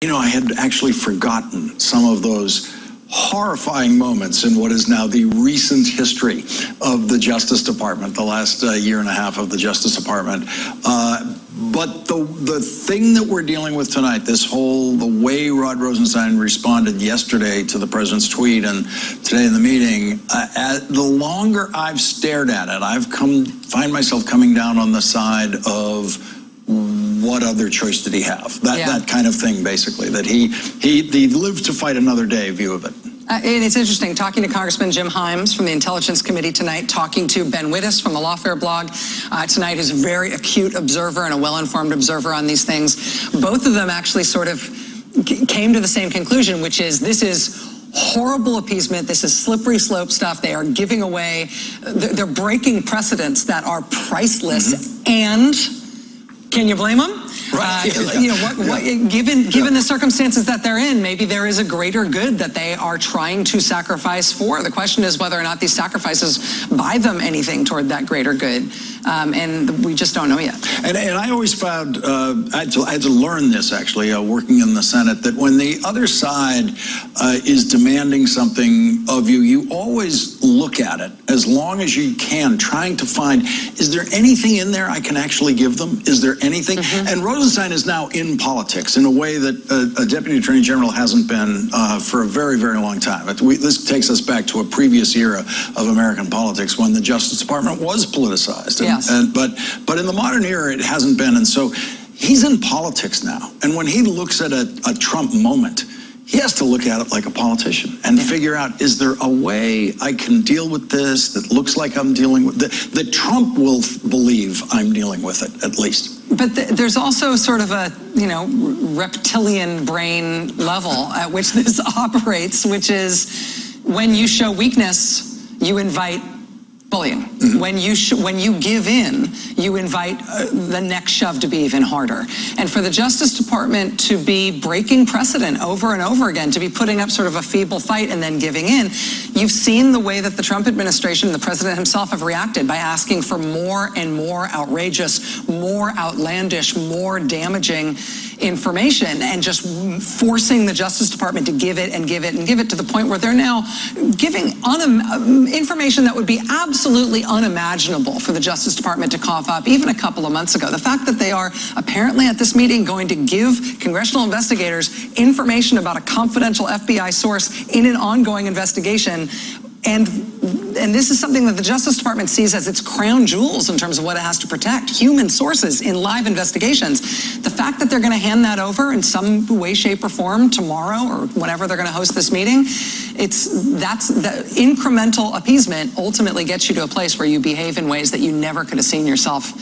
You know, I had actually forgotten some of those horrifying moments in what is now the recent history of the Justice Department, the last year and a half of the Justice Department. But the thing that we're dealing with tonight, the way Rod Rosenstein responded yesterday to the president's tweet and today in the meeting, the longer I've stared at it, I've find myself coming down on the side of what other choice did he have? That kind of thing, basically, that he lived to fight another day view of it. And it's interesting, talking to Congressman Jim Himes from the Intelligence Committee tonight, talking to Ben Wittes from the Lawfare blog tonight, who's a very acute observer and a well-informed observer on these things. Both of them actually sort of came to the same conclusion, which is this is horrible appeasement. This is slippery slope stuff. They are giving away, they're breaking precedents that are priceless. And can you blame them? Right. You know, given the circumstances that they're in, maybe there is a greater good that they are trying to sacrifice for. The question is whether or not these sacrifices buy them anything toward that greater good. And we just don't know yet. And I always found, I had to learn this actually, working in the Senate, that when the other side is demanding something of you, you always look at it as long as you can, trying to find, is there anything in there I can actually give them? Is there anything? And Rosenstein is now in politics in a way that a Deputy Attorney General hasn't been for a very, very long time. This takes us back to a previous era of American politics when the Justice Department was politicized. But in the modern era, it hasn't been. And so he's in politics now. And when he looks at a Trump moment, he has to look at it like a politician and figure out, is there a way I can deal with this that looks like I'm dealing with that Trump will believe I'm dealing with it, at least. But there's also sort of a, reptilian brain level at which this operates, which is when you show weakness, you invite bullying. When you give in, you invite the next shove to be even harder. And for the Justice Department to be breaking precedent over and over again, to be putting up sort of a feeble fight and then giving in, you've seen the way that the Trump administration and the president himself have reacted by asking for more and more outrageous, more outlandish, more damaging information and just forcing the Justice Department to give it and give it and give it to the point where they're now giving information that would be absolutely unimaginable for the Justice Department to cough up even a couple of months ago. The fact that they are apparently at this meeting going to give congressional investigators information about a confidential FBI source in an ongoing investigation, and this is something that the Justice Department sees as its crown jewels in terms of what it has to protect, human sources in live investigations. The fact that they're going to hand that over in some way, shape, or form tomorrow or whenever they're going to host this meeting, that's the incremental appeasement ultimately gets you to a place where you behave in ways that you never could have seen yourself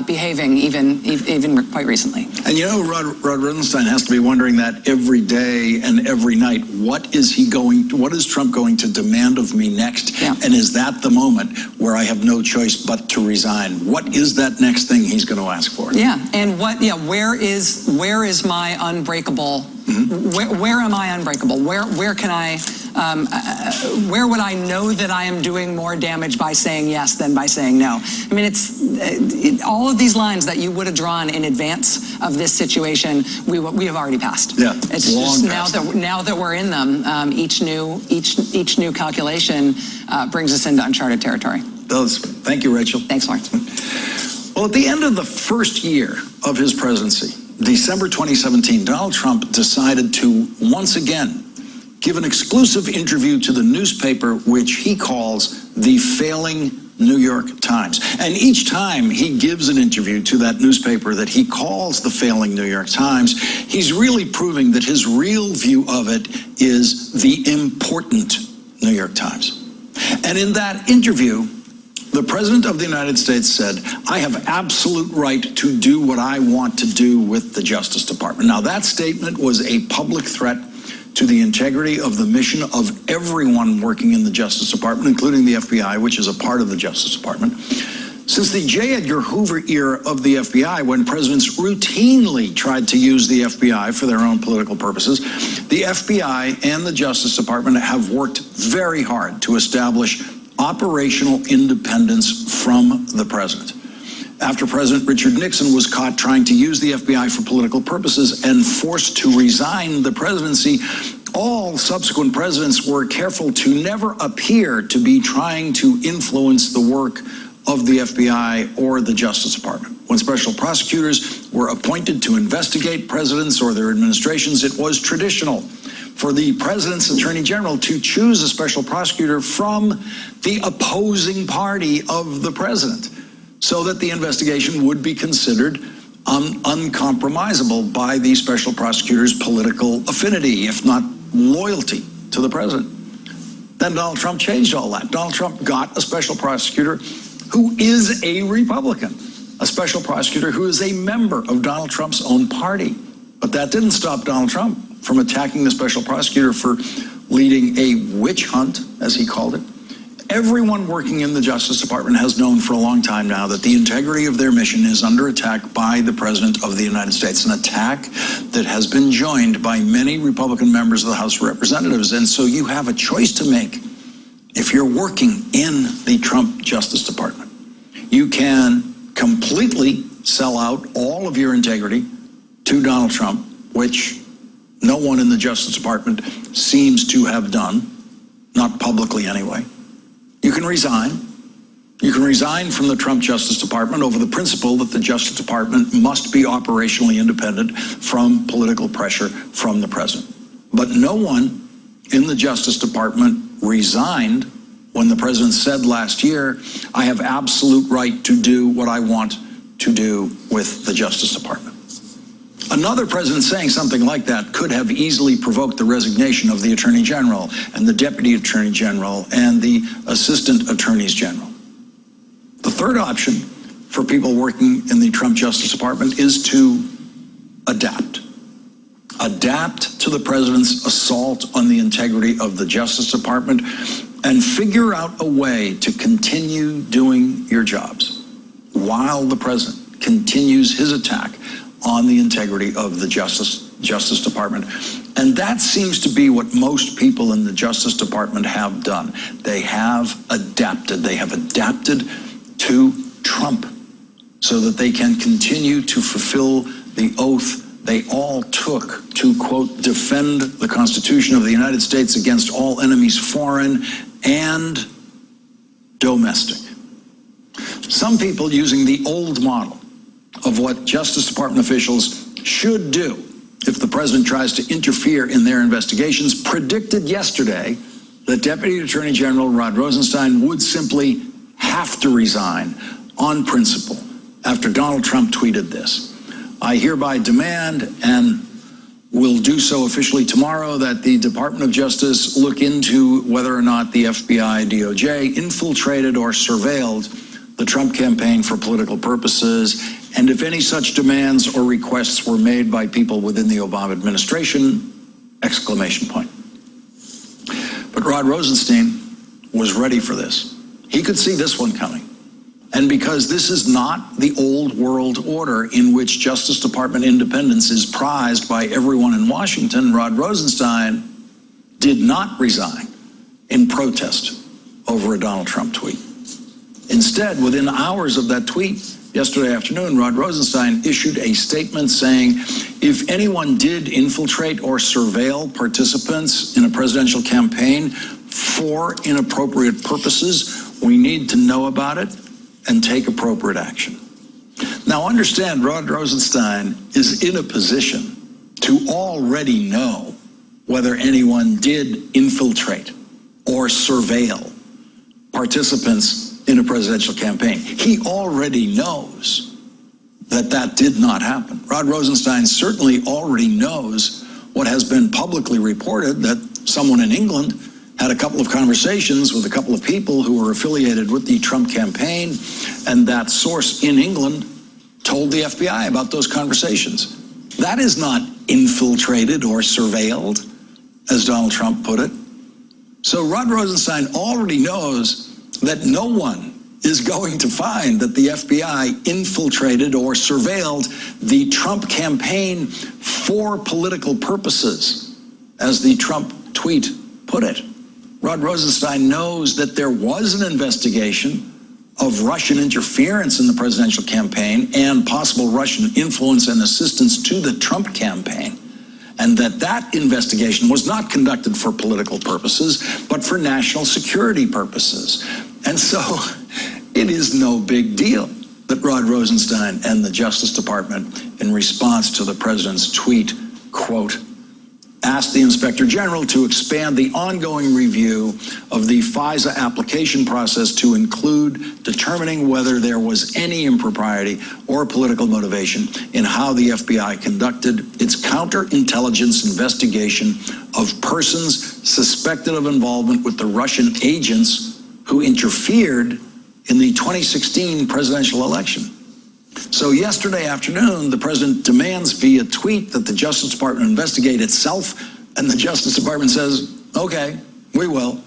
behaving even quite recently. And Rod Rosenstein has to be wondering that every day and every night. What is Trump going to demand of me next? And is that the moment where I have no choice but to resign? What is that next thing he's going to ask for? And where is my unbreakable? Where am I unbreakable? Where can I? Where would I know that I am doing more damage by saying yes than by saying no? I mean, it's all of these lines that you would have drawn in advance of this situation, we have already passed. It's just now that we're in them, each new calculation brings us into uncharted territory. Thank you, Rachel. Thanks, Lawrence. Well, at the end of the first year of his presidency, December 2017, Donald Trump decided to once again give an exclusive interview to the newspaper which he calls the failing New York Times. And each time he gives an interview to that newspaper that he calls the failing New York Times, he's really proving that his real view of it is the important New York Times. And in that interview, the President of the United States said, I have absolute right to do what I want to do with the Justice Department. Now, that statement was a public threat to the integrity of the mission of everyone working in the Justice Department, including the FBI, which is a part of the Justice Department. Since the J. Edgar Hoover era of the FBI, when presidents routinely tried to use the FBI for their own political purposes, the FBI and the Justice Department have worked very hard to establish operational independence from the president. after President Richard Nixon was caught trying to use the FBI for political purposes and forced to resign the presidency, all subsequent presidents were careful to never appear to be trying to influence the work of the FBI or the Justice Department. When special prosecutors were appointed to investigate presidents or their administrations, it was traditional for the president's attorney general to choose a special prosecutor from the opposing party of the president, so that the investigation would be considered uncompromisable by the special prosecutor's political affinity, if not loyalty to the president. Then Donald Trump changed all that. Donald Trump got a special prosecutor who is a Republican, a special prosecutor who is a member of Donald Trump's own party. But that didn't stop Donald Trump from attacking the special prosecutor for leading a witch hunt, as he called it. Everyone working in the Justice Department has known for a long time now that the integrity of their mission is under attack by the President of the United States, an attack that has been joined by many Republican members of the House of Representatives. And so you have a choice to make if you're working in the Trump Justice Department. You can completely sell out all of your integrity to Donald Trump, which no one in the Justice Department seems to have done, not publicly anyway. You can resign. You can resign from the Trump Justice Department over the principle that the Justice Department must be operationally independent from political pressure from the president. But no one in the Justice Department resigned when the president said last year, I have absolute right to do what I want to do with the Justice Department. Another president saying something like that could have easily provoked the resignation of the Attorney General and the Deputy Attorney General and the Assistant Attorneys General. The third option for people working in the Trump Justice Department is to adapt. Adapt to the president's assault on the integrity of the Justice Department and figure out a way to continue doing your jobs while the president continues his attack on the integrity of the Justice Department. And that seems to be what most people in the Justice Department have done. They have adapted. They have adapted to Trump so that they can continue to fulfill the oath they all took to, quote, defend the Constitution of the United States against all enemies, foreign and domestic. Some people using the old model of what Justice Department officials should do if the president tries to interfere in their investigations predicted yesterday that Deputy Attorney General Rod Rosenstein would simply have to resign on principle after Donald Trump tweeted this. I hereby demand, and will do so officially tomorrow, that the Department of Justice look into whether or not the FBI, DOJ infiltrated or surveilled the Trump campaign for political purposes, and if any such demands or requests were made by people within the Obama administration, exclamation point. But Rod Rosenstein was ready for this. He could see this one coming. And because this is not the old world order in which Justice Department independence is prized by everyone in Washington, Rod Rosenstein did not resign in protest over a Donald Trump tweet. Instead, within hours of that tweet, yesterday afternoon, Rod Rosenstein issued a statement saying, if anyone did infiltrate or surveil participants in a presidential campaign for inappropriate purposes, we need to know about it and take appropriate action. Now understand, Rod Rosenstein is in a position to already know whether anyone did infiltrate or surveil participants in a presidential campaign. He already knows that that did not happen. Rod Rosenstein certainly already knows what has been publicly reported, that someone in England had a couple of conversations with a couple of people who were affiliated with the Trump campaign, and that source in England told the FBI about those conversations. That is not infiltrated or surveilled, as Donald Trump put it. So Rod Rosenstein already knows that no one is going to find that the FBI infiltrated or surveilled the Trump campaign for political purposes, as the Trump tweet put it. Rod Rosenstein knows that there was an investigation of Russian interference in the presidential campaign and possible Russian influence and assistance to the Trump campaign, and that investigation was not conducted for political purposes, but for national security purposes. And so it is no big deal that Rod Rosenstein and the Justice Department, in response to the president's tweet, quote, asked the Inspector General to expand the ongoing review of the FISA application process to include determining whether there was any impropriety or political motivation in how the FBI conducted its counterintelligence investigation of persons suspected of involvement with the Russian agents who interfered in the 2016 presidential election. So yesterday afternoon, the president demands via tweet that the Justice Department investigate itself, and the Justice Department says, okay, we will.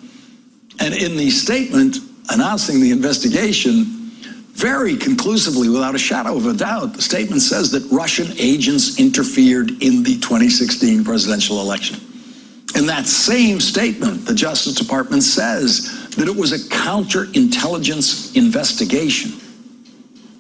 And in the statement announcing the investigation, very conclusively, without a shadow of a doubt, the statement says that Russian agents interfered in the 2016 presidential election. In that same statement, the Justice Department says that it was a counterintelligence investigation.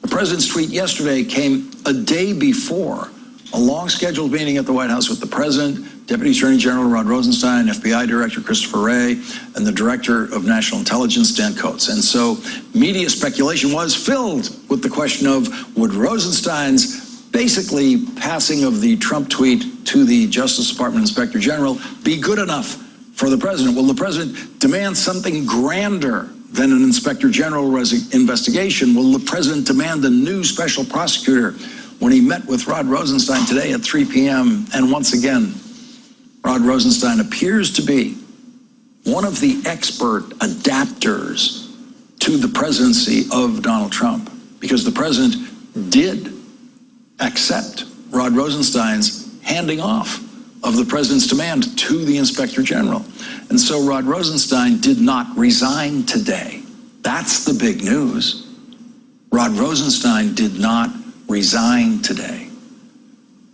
The president's tweet yesterday came a day before a long-scheduled meeting at the White House with the president, Deputy Attorney General Rod Rosenstein, FBI Director Christopher Wray, and the Director of National Intelligence, Dan Coates. And so media speculation was filled with the question of, would Rosenstein's basically passing of the Trump tweet to the Justice Department Inspector General be good enough for the president? Will the president demand something grander than an Inspector General investigation? Will the president demand a new special prosecutor? When he met with Rod Rosenstein today at 3 p.m., and once again, Rod Rosenstein appears to be one of the expert adapters to the presidency of Donald Trump, because the president did accept Rod Rosenstein's handing off of the president's demand to the Inspector General. And so Rod Rosenstein did not resign today. That's the big news. Rod Rosenstein did not resign today.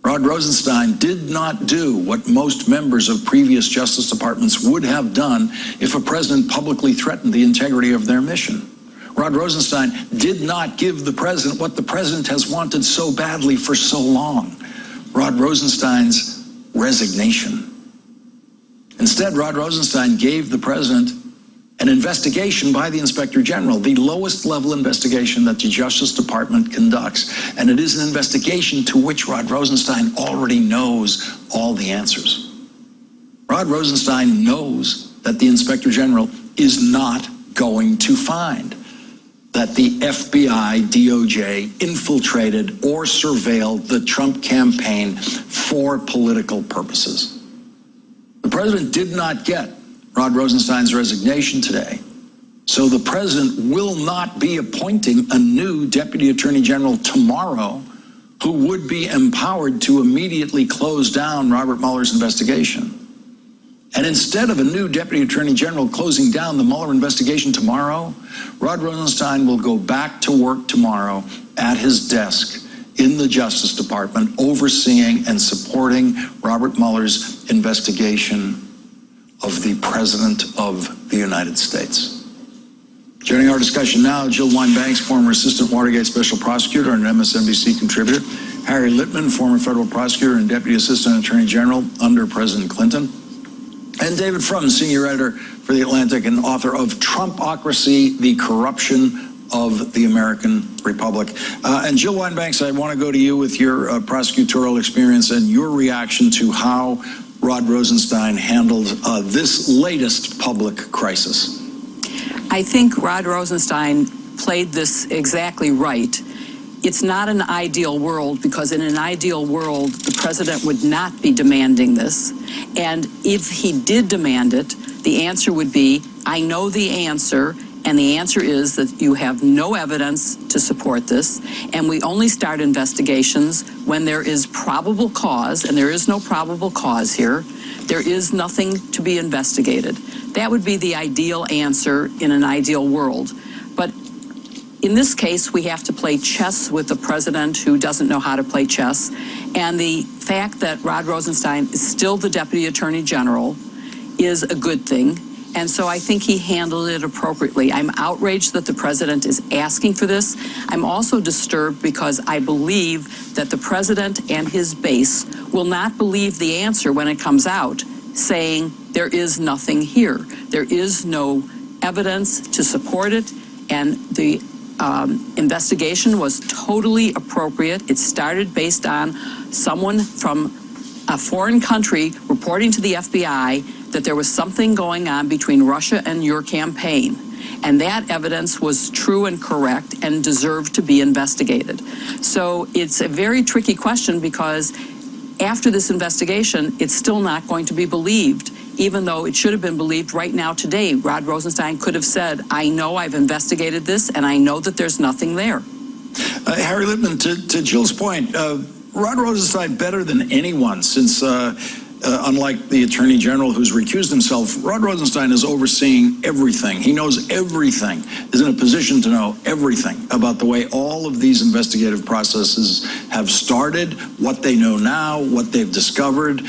Rod Rosenstein did not do what most members of previous Justice Departments would have done if a president publicly threatened the integrity of their mission. Rod Rosenstein did not give the president what the president has wanted so badly for so long: Rod Rosenstein's resignation. Instead, Rod Rosenstein gave the president an investigation by the Inspector General, the lowest level investigation that the Justice Department conducts. And it is an investigation to which Rod Rosenstein already knows all the answers. Rod Rosenstein knows that the Inspector General is not going to find that the FBI, DOJ infiltrated or surveilled the Trump campaign for political purposes. The president did not get Rod Rosenstein's resignation today, so the president will not be appointing a new Deputy Attorney General tomorrow who would be empowered to immediately close down Robert Mueller's investigation. And instead of a new Deputy Attorney General closing down the Mueller investigation tomorrow, Rod Rosenstein will go back to work tomorrow at his desk in the Justice Department, overseeing and supporting Robert Mueller's investigation of the President of the United States. Joining our discussion now, Jill Wine-Banks, former Assistant Watergate Special Prosecutor and MSNBC contributor; Harry Litman, former federal prosecutor and Deputy Assistant Attorney General under President Clinton; and David Frum, senior editor for The Atlantic and author of Trumpocracy: The Corruption of the American Republic. And Jill Wine-Banks, I want to go to you with your prosecutorial experience and your reaction to how Rod Rosenstein handled this latest public crisis. I think Rod Rosenstein played this exactly right. It's not an ideal world, because in an ideal world, the president would not be demanding this. And if he did demand it, the answer would be, I know the answer, and the answer is that you have no evidence to support this, and we only start investigations when there is probable cause, and there is no probable cause here. There is nothing to be investigated. That would be the ideal answer in an ideal world. But in this case, we have to play chess with the president who doesn't know how to play chess. And the fact that Rod Rosenstein is still the Deputy Attorney General is a good thing. And so I think he handled it appropriately. I'm outraged that the president is asking for this. I'm also disturbed because I believe that the president and his base will not believe the answer when it comes out, saying there is nothing here. There is no evidence to support it, and the investigation was totally appropriate. It started based on someone from a foreign country reporting to the FBI that there was something going on between Russia and your campaign. And that evidence was true and correct and deserved to be investigated. So it's a very tricky question because after this investigation, it's still not going to be believed, even though it should have been believed right now today. Rod Rosenstein could have said, I know I've investigated this and I know that there's nothing there. Harry Lippman, to Jill's point, Rod Rosenstein, better than anyone, since unlike the Attorney General who's recused himself, Rod Rosenstein is overseeing everything. He knows everything, is in a position to know everything about the way all of these investigative processes have started, what they know now, what they've discovered.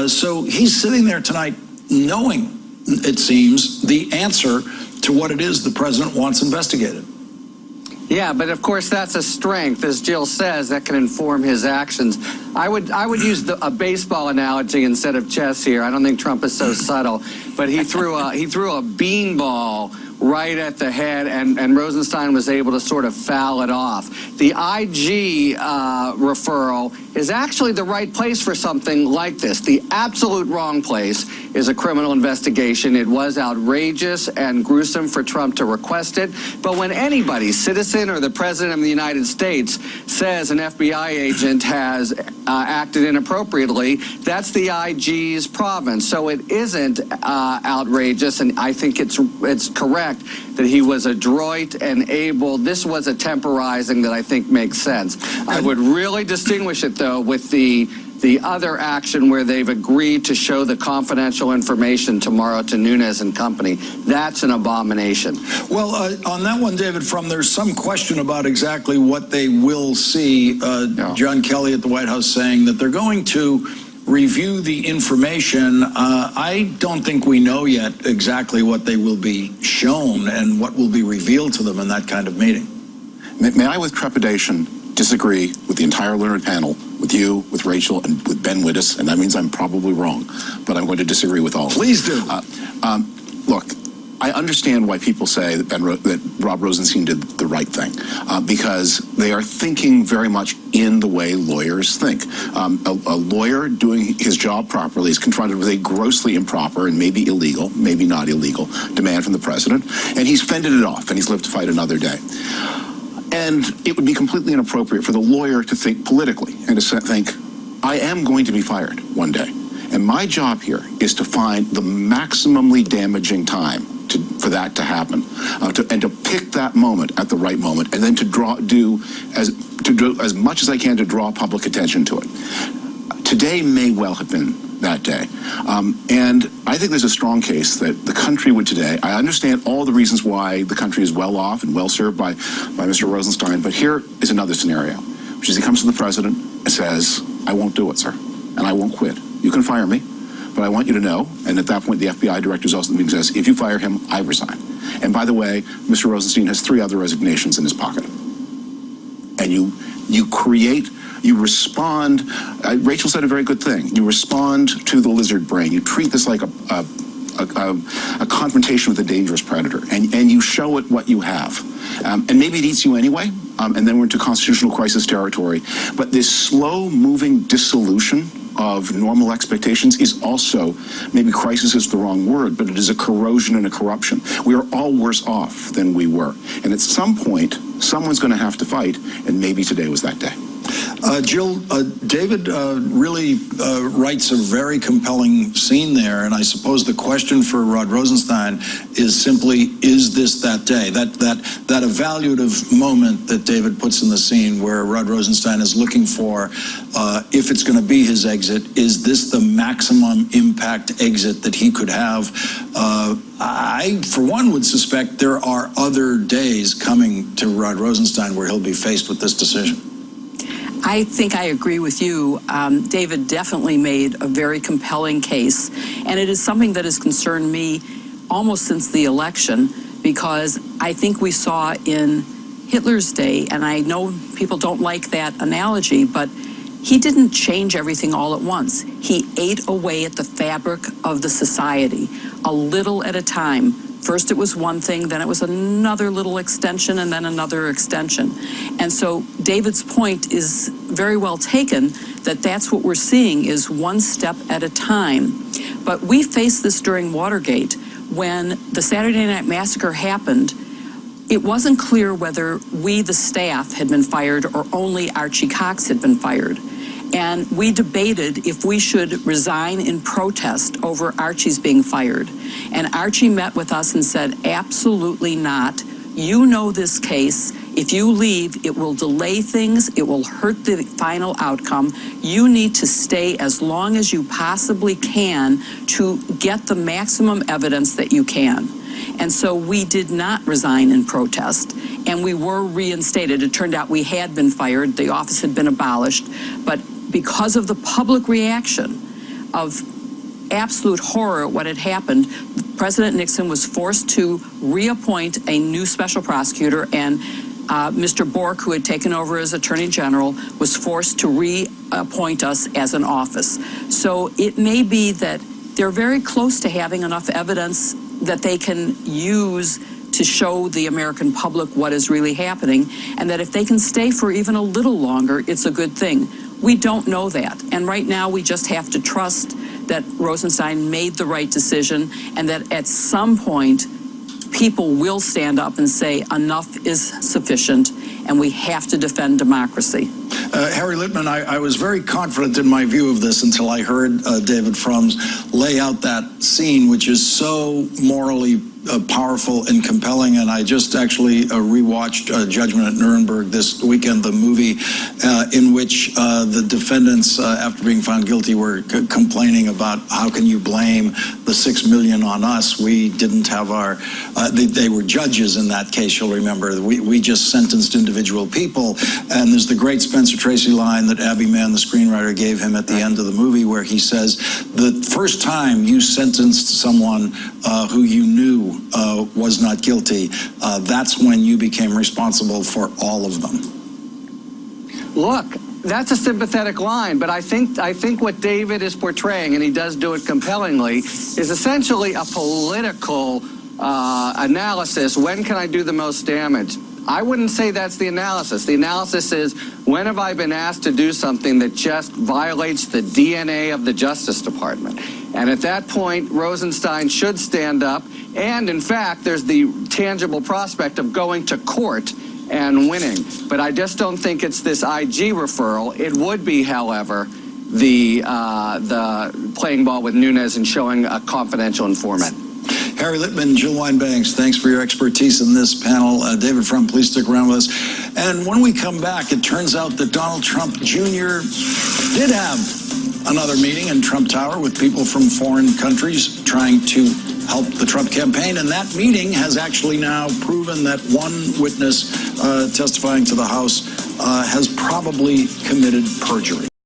So he's sitting there tonight knowing, it seems, the answer to what it is the president wants investigated. Yeah, but of course that's a strength, as Jill says, that can inform his actions. I would use a baseball analogy instead of chess here. I don't think Trump is so subtle, but he threw a beanball right at the head, and Rosenstein was able to sort of foul it off. The IG referral is actually the right place for something like this. The absolute wrong place is a criminal investigation. It was outrageous and gruesome for Trump to request it. But when anybody, citizen or the president of the United States, says an FBI agent has acted inappropriately, that's the IG's province. So it isn't outrageous, and I think it's correct that he was adroit and able. This was a temporizing that I think makes sense. I would really distinguish it, though, with the other action where they've agreed to show the confidential information tomorrow to Nunes and company. That's an abomination. Well, on that one, David Frum, there's some question about exactly what they will see. John Kelly at the White House saying that they're going to review the information. I don't think we know yet exactly what they will be shown and what will be revealed to them in that kind of meeting. May I, with trepidation, disagree with the entire learned panel, with you, with Rachel, and with Ben Wittes, and that means I'm probably wrong, but I'm going to disagree with all of them. Please do. Look, I understand why people say that Rob Rosenstein did the right thing, because they are thinking very much in the way lawyers think. A lawyer doing his job properly is confronted with a grossly improper and maybe illegal, maybe not illegal, demand from the president, and he's fended it off, and he's lived to fight another day. And it would be completely inappropriate for the lawyer to think politically and to think, I am going to be fired one day. And my job here is to find the maximally damaging time for that to happen, and to pick that moment at the right moment, and then to do as much as I can to draw public attention to it. Today may well have been that day. And I think there's a strong case that the country would today, I understand all the reasons why the country is well off and well served by Mr. Rosenstein, but here is another scenario, which is he comes to the president and says, I won't do it, sir, and I won't quit. You can fire me, but I want you to know, and at that point the FBI director is also the meeting says, if you fire him, I resign. And by the way, Mr. Rosenstein has 3 other resignations in his pocket. And you respond, Rachel said a very good thing, you respond to the lizard brain. You treat this like a confrontation with a dangerous predator, and you show it what you have. And maybe it eats you anyway, and then we're into constitutional crisis territory. But this slow-moving dissolution of normal expectations is also, maybe crisis is the wrong word, but it is a corrosion and a corruption. We are all worse off than we were. And at some point, someone's going to have to fight, and maybe today was that day. Jill, David really writes a very compelling scene there, and I suppose the question for Rod Rosenstein is simply, is this that day? That evaluative moment that David puts in the scene where Rod Rosenstein is looking for, if it's going to be his exit, is this the maximum impact exit that he could have? I, for one, would suspect there are other days coming to Rod Rosenstein where he'll be faced with this decision. I think I agree with you. David definitely made a very compelling case, and it is something that has concerned me almost since the election, because I think we saw in Hitler's day, and I know people don't like that analogy, but he didn't change everything all at once. He ate away at the fabric of the society, a little at a time. First it was one thing, then it was another little extension, and then another extension. And so David's point is very well taken, that that's what we're seeing is one step at a time. But we faced this during Watergate. When the Saturday Night Massacre happened, it wasn't clear whether we, the staff, had been fired or only Archie Cox had been fired. And we debated if we should resign in protest over Archie's being fired. And Archie met with us and said, absolutely not. You know this case. If you leave, it will delay things. It will hurt the final outcome. You need to stay as long as you possibly can to get the maximum evidence that you can. And so we did not resign in protest, and we were reinstated. It turned out we had been fired. The office had been abolished. But because of the public reaction of absolute horror at what had happened, President Nixon was forced to reappoint a new special prosecutor, and Mr. Bork, who had taken over as Attorney General, was forced to reappoint us as an office. So it may be that they're very close to having enough evidence that they can use to show the American public what is really happening, and that if they can stay for even a little longer, it's a good thing. We don't know that, and right now we just have to trust that Rosenstein made the right decision, and that at some point people will stand up and say enough is sufficient, and we have to defend democracy. Harry Litman, I was very confident in my view of this until I heard David Frum's lay out that scene, which is so morally powerful and compelling. And I just actually rewatched Judgment at Nuremberg this weekend, the movie in which the defendants, after being found guilty, were complaining about how can you blame the $6 million on us? We didn't have our, they were judges in that case, you'll remember. We just sentenced individual people. And there's the great Spencer Tracy line that Abby Mann, the screenwriter, gave him at the end of the movie, where he says, the first time you sentenced someone who you knew was not guilty, that's when you became responsible for all of them. Look, that's a sympathetic line, but I think what David is portraying, and he does do it compellingly, is essentially a political analysis. When can I do the most damage? I wouldn't say that's the analysis. The analysis is, when have I been asked to do something that just violates the DNA of the Justice Department? And at that point, Rosenstein should stand up. And in fact, there's the tangible prospect of going to court and winning. But I just don't think it's this IG referral. It would be, however, the playing ball with Nunes and showing a confidential informant. Harry Litman, Jill Wine-Banks, thanks for your expertise in this panel. David Frum, please stick around with us. And when we come back, it turns out that Donald Trump Jr. did have another meeting in Trump Tower with people from foreign countries trying to help the Trump campaign. And that meeting has actually now proven that one witness testifying to the House has probably committed perjury.